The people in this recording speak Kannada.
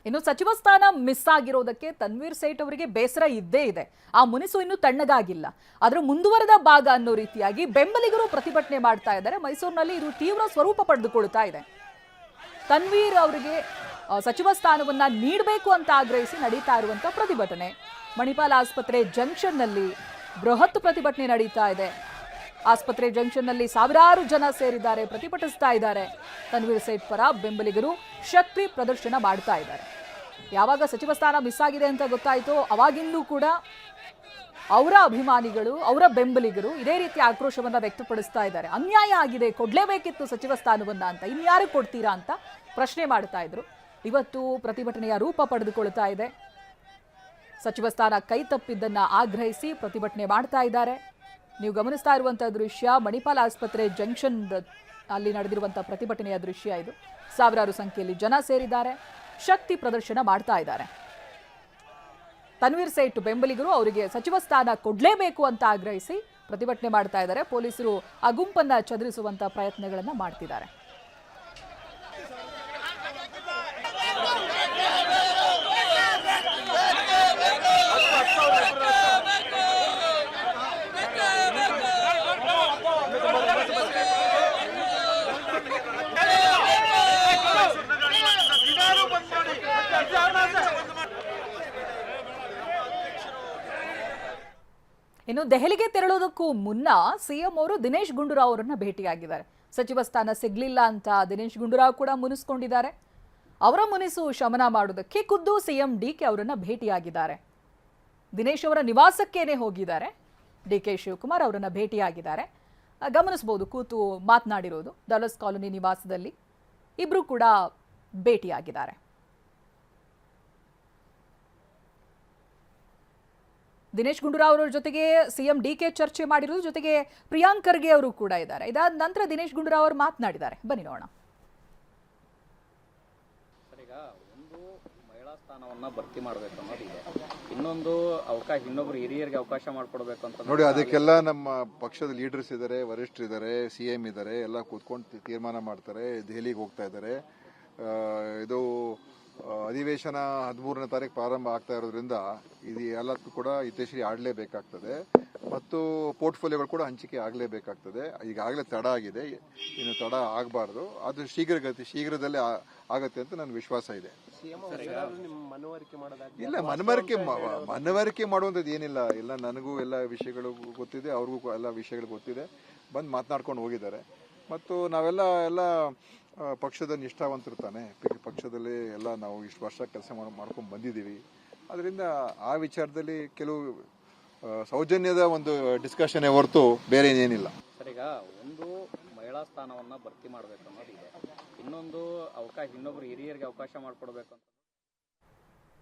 ಇನ್ನು ಸಚಿವ ಸ್ಥಾನ ಮಿಸ್ ಆಗಿರೋದಕ್ಕೆ ತನ್ವೀರ್ ಸೇಠ್ ಅವರಿಗೆ ಬೇಸರ ಇದ್ದೇ ಇದೆ. ಆ ಮುನಿಸು ಇನ್ನೂ ತಣ್ಣಗಾಗಿಲ್ಲ. ಅದರ ಮುಂದುವರೆದ ಭಾಗ ಅನ್ನೋ ರೀತಿಯಾಗಿ ಬೆಂಬಲಿಗರು ಪ್ರತಿಭಟನೆ ಮಾಡ್ತಾ ಇದ್ದಾರೆ. ಮೈಸೂರಿನಲ್ಲಿ ಇದು ತೀವ್ರ ಸ್ವರೂಪ ಪಡೆದುಕೊಳ್ತಾ ಇದೆ. ತನ್ವೀರ್ ಅವರಿಗೆ ಸಚಿವ ಸ್ಥಾನವನ್ನ ನೀಡಬೇಕು ಅಂತ ಆಗ್ರಹಿಸಿ ನಡೀತಾ ಇರುವಂತ ಪ್ರತಿಭಟನೆ. ಮಣಿಪಾಲ್ ಆಸ್ಪತ್ರೆ ಜಂಕ್ಷನ್ ನಲ್ಲಿ ಬೃಹತ್ ಪ್ರತಿಭಟನೆ ನಡೀತಾ ಇದೆ. ಆಸ್ಪತ್ರೆ ಜಂಕ್ಷನ್ ನಲ್ಲಿ ಸಾವಿರಾರು ಜನ ಸೇರಿದ್ದಾರೆ, ಪ್ರತಿಭಟಿಸ್ತಾ ಇದ್ದಾರೆ. ತನ್ವೀರ್ ಸೇಠ್ ಪರ ಬೆಂಬಲಿಗರು ಶಕ್ತಿ ಪ್ರದರ್ಶನ ಮಾಡ್ತಾ ಇದ್ದಾರೆ. ಯಾವಾಗ ಸಚಿವ ಸ್ಥಾನ ಮಿಸ್ ಆಗಿದೆ ಅಂತ ಗೊತ್ತಾಯಿತು ಅವಾಗಿಂದೂ ಕೂಡ ಅವರ ಅಭಿಮಾನಿಗಳು, ಅವರ ಬೆಂಬಲಿಗರು ಇದೇ ರೀತಿ ಆಕ್ರೋಶವನ್ನ ವ್ಯಕ್ತಪಡಿಸ್ತಾ ಇದ್ದಾರೆ. ಅನ್ಯಾಯ ಆಗಿದೆ, ಕೊಡ್ಲೇಬೇಕಿತ್ತು ಸಚಿವ ಸ್ಥಾನವನ್ನ ಅಂತ, ಇನ್ಯಾರು ಕೊಡ್ತೀರಾ ಅಂತ ಪ್ರಶ್ನೆ ಮಾಡ್ತಾ ಇದ್ರು. ಇವತ್ತು ಪ್ರತಿಭಟನೆಯ ರೂಪ ಪಡೆದುಕೊಳ್ತಾ ಇದೆ. ಸಚಿವ ಸ್ಥಾನ ಕೈ ತಪ್ಪಿದ್ದನ್ನ ಆಗ್ರಹಿಸಿ ಪ್ರತಿಭಟನೆ ಮಾಡ್ತಾ ಇದ್ದಾರೆ. ನೀವು ಗಮನಿಸ್ತಾ ಇರುವಂತಹ ದೃಶ್ಯ ಮಣಿಪಾಲ್ ಆಸ್ಪತ್ರೆ ಜಂಕ್ಷನ್ ಅಲ್ಲಿ ನಡೆದಿರುವಂತಹ ಪ್ರತಿಭಟನೆಯ ದೃಶ್ಯ ಇದು. ಸಾವಿರಾರು ಸಂಖ್ಯೆಯಲ್ಲಿ ಜನ ಸೇರಿದ್ದಾರೆ, ಶಕ್ತಿ ಪ್ರದರ್ಶನ ಮಾಡ್ತಾ ಇದ್ದಾರೆ. ತನ್ವೀರ್ ಸೇಠ್ ಬೆಂಬಲಿಗರು ಅವರಿಗೆ ಸಚಿವ ಸ್ಥಾನ ಕೊಡ್ಲೇಬೇಕು ಅಂತ ಆಗ್ರಹಿಸಿ ಪ್ರತಿಭಟನೆ ಮಾಡ್ತಾ ಇದ್ದಾರೆ. ಪೊಲೀಸರು ಆ ಗುಂಪನ್ನ ಚದುರಿಸುವಂತಹ ಪ್ರಯತ್ನಗಳನ್ನ ಮಾಡ್ತಿದ್ದಾರೆ. ಇನ್ನು ದೆಹಲಿಗೆ ತೆರಳೋದಕ್ಕೂ ಮುನ್ನ ಸಿಎಂ ಅವರು ದಿನೇಶ್ ಗುಂಡೂರಾವ್ ಅವರನ್ನ ಭೇಟಿಯಾಗಿದ್ದಾರೆ. ಸಚಿವ ಸ್ಥಾನ ಸಿಗ್ಲಿಲ್ಲ ಅಂತ ದಿನೇಶ್ ಗುಂಡೂರಾವ್ ಕೂಡ ಮುನಿಸ್ಕೊಂಡಿದ್ದಾರೆ. ಅವರ ಮುನಿಸು ಶಮನ ಮಾಡೋದಕ್ಕೆ ಖುದ್ದು ಸಿಎಂ ಡಿಕೆ ಅವರನ್ನ ಭೇಟಿಯಾಗಿದ್ದಾರೆ. ದಿನೇಶ್ ಅವರ ನಿವಾಸಕ್ಕೇನೆ ಹೋಗಿದ್ದಾರೆ. ಡಿಕೆ ಶಿವಕುಮಾರ್ ಅವರನ್ನ ಭೇಟಿಯಾಗಿದ್ದಾರೆ. ಗಮನಿಸಬಹುದು, ಕೂತು ಮಾತನಾಡಿರೋದು ಡಲಸ್ ಕಾಲೋನಿ ನಿವಾಸದಲ್ಲಿ ಇಬ್ರು ಕೂಡ ಭೇಟಿಯಾಗಿದ್ದಾರೆ. ದಿನೇಶ್ ಗುಂಡೂರಾವ್ ಅವರ ಜೊತೆಗೆ ಸಿಎಂ ಡಿಕೆ ಚರ್ಚೆ ಮಾಡಿರೋದು, ಜೊತೆಗೆ ಪ್ರಿಯಾಂಕ್ ಖರ್ಗೆ ಅವರು ಕೂಡ ಇದ್ದಾರೆ. ಇದಾದ ನಂತರ ದಿನೇಶ್ ಗುಂಡೂರಾವ್ ಅವರು ಮಾತನಾಡಿದ್ದಾರೆ. ಬನ್ನಿ ನೋಡೋಣ. ಈಗ ಒಂದು ಮಹಿಳಾ ಸ್ಥಾನವನ್ನ ಭರ್ತಿ ಮಾಡಬೇಕು ಅನ್ನೋದಿದೆ, ಇನ್ನೊಂದು ಇನ್ನೊಬ್ರು ಹಿರಿಯರಿಗೆ ಅವಕಾಶ ಮಾಡಿಕೊಡ್ಬೇಕು ಅಂತ ನೋಡಿ. ಅದಕ್ಕೆಲ್ಲ ನಮ್ಮ ಪಕ್ಷದ ಲೀಡರ್ಸ್ ಇದ್ದಾರೆ, ವರಿಷ್ಠರಿದ್ದಾರೆ, ಸಿಎಂ ಇದ್ದಾರೆ, ಎಲ್ಲ ಕೂತ್ಕೊಂಡು ತೀರ್ಮಾನ ಮಾಡ್ತಾರೆ. ದೆಹಲಿಗೆ ಹೋಗ್ತಾ ಇದ್ದಾರೆ. ಇದು ಅಧಿವೇಶನ 13ನೇ ತಾರೀಕು ಪ್ರಾರಂಭ ಆಗ್ತಾ ಇರೋದ್ರಿಂದ ಇದು ಎಲ್ಲದಕ್ಕೂ ಕೂಡ ಇತಿಶ್ರೀ ಆಡಲೇಬೇಕಾಗ್ತದೆ ಮತ್ತು ಪೋರ್ಟ್ಫೋಲಿಯೋಗಳು ಕೂಡ ಹಂಚಿಕೆ ಆಗಲೇಬೇಕಾಗ್ತದೆ. ಈಗಾಗಲೇ ತಡ ಆಗಿದೆ, ಇನ್ನು ತಡ ಆಗಬಾರ್ದು. ಅದು ಶೀಘ್ರದಲ್ಲೇ ಆಗತ್ತೆ ಅಂತ ನನ್ನ ವಿಶ್ವಾಸ ಇದೆ. ಇಲ್ಲ, ಮನವರಿಕೆ ಮಾಡುವಂಥದ್ದು ಏನಿಲ್ಲ. ಎಲ್ಲ ನನಗೂ ಎಲ್ಲ ವಿಷಯಗಳು ಗೊತ್ತಿದೆ, ಅವ್ರಿಗೂ ಎಲ್ಲ ವಿಷಯಗಳು ಗೊತ್ತಿದೆ. ಬಂದು ಮಾತನಾಡ್ಕೊಂಡು ಹೋಗಿದ್ದಾರೆ. ಮತ್ತು ನಾವೆಲ್ಲ ಪಕ್ಷದ ನಿಷ್ಠಾವಂತರು ತಾನೆ. ಪಕ್ಷದಲ್ಲಿ ಎಲ್ಲ ನಾವು ಇಷ್ಟು ವರ್ಷ ಕೆಲಸ ಮಾಡ್ಕೊಂಡು ಬಂದಿದ್ದೀವಿ. ಅದರಿಂದ ಆ ವಿಚಾರದಲ್ಲಿ ಕೆಲವು ಸೌಜನ್ಯದ ಒಂದು ಡಿಸ್ಕಷನ್ ಹೊರತು ಬೇರೆ ಏನಿಲ್ಲ. ಸರ್, ಈಗ ಒಂದು ಮಹಿಳಾ ಸ್ಥಾನವನ್ನ ಭರ್ತಿ ಮಾಡಬೇಕು ಅನ್ನೋದಿದೆ, ಇನ್ನೊಂದು ಇನ್ನೊಬ್ರು ಹಿರಿಯರಿಗೆ ಅವಕಾಶ ಮಾಡಿಕೊಡ್ಬೇಕು ಅಂತ